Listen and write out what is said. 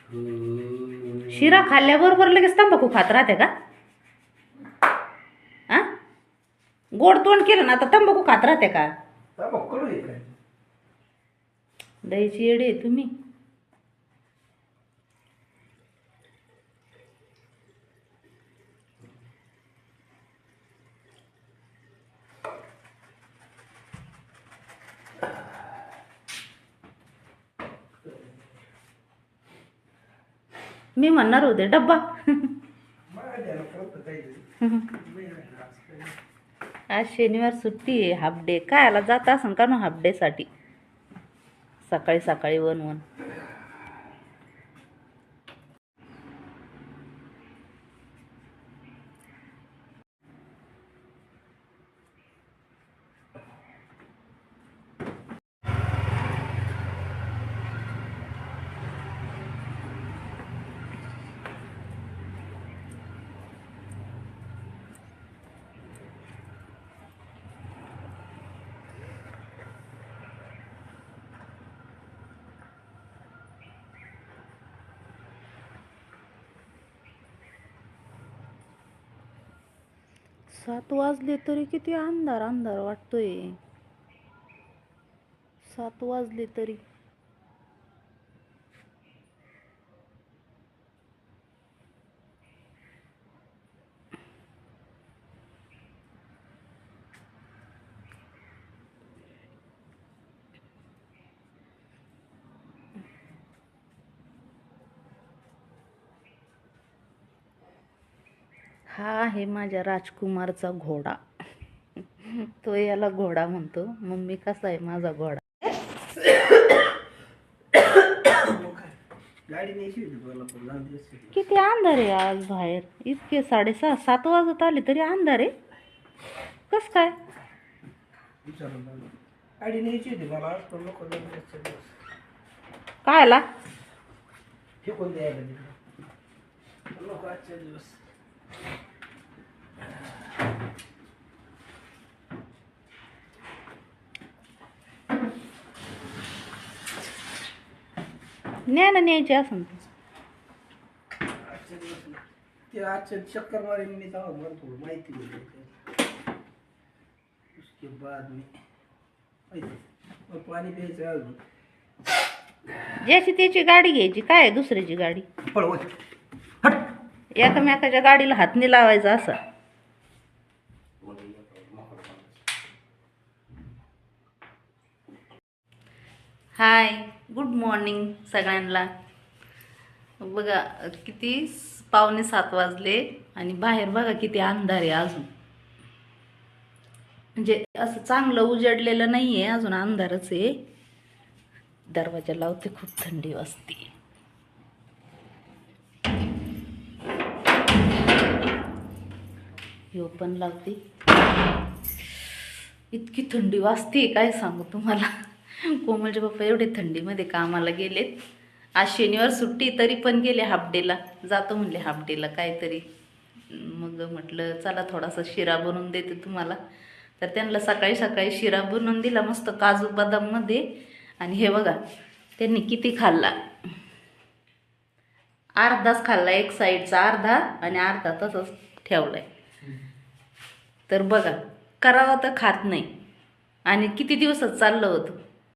शिरा खाल्ल्याबरोबर लगेच तंबाखू खात राहते का? आ गोड तोंड केलं ना आता तंबाखू खात राहते का? द्यायची येडे तुम्ही. मी म्हणणार होते डब्बा. आज शनिवार सुट्टी आहे, हाफ डे. काय आला जात असं का ना हाफ डे साठी सकाळी सकाळी वन वन. सात वाजले तरी किती अंधार अंधार वाटतोय. 7 वाजले तरी. हा आहे माझ्या राजकुमारचा घोडा. तो याला घोडा म्हणतो. मम्मी कसा आहे माझा घोडा. किती अंधार आहे आज बाहेर. इतके 6:30 7 वाजत आले तरी अंधार आहे. कस काय? काय आला? न्यायला न्यायचे असं ते आजच्या चक्कर मारे मी मला थोडं माहिती मिळते. उसके बाद मी पाणी प्यायचं अजून. ज्याची त्याची गाडी घ्यायची. काय आहे दुसऱ्याची गाडी? एकामेकाच्या गाडीला हात नाही लावायचा असं. हाय गुड मॉर्निंग सगळ्यांना. बघा किती 6:45 वाजले आणि बाहेर बघा किती अंधार आहे अजून. म्हणजे असं चांगलं उजडलेलं नाही आहे अजून, अंधारच आहे. दरवाजा लावते, खूप थंडी वाजते. ह्यो पण लावते. इतकी थंडी वाजते काय सांगू तुम्हाला. कोमलचे पप्पा एवढे थंडीमध्ये कामाला गेलेत. आज शनिवार सुट्टी तरी पण गेले हाफ डेला. जातो म्हणले हाफ डेला काहीतरी. मग म्हटलं चला थोडासा शिरा बनवून देते तुम्हाला. तर त्यांना सकाळी सकाळी शिरा बनवून दिला मस्त काजू बदाममध्ये. आणि हे बघा त्यांनी किती खाल्ला. अर्धाच खाल्ला, एक साईडचा अर्धा आणि अर्धा तसंच ठेवलाय. तर बघा करावं तर खात नाही. आणि किती दिवसात चाललं होतं.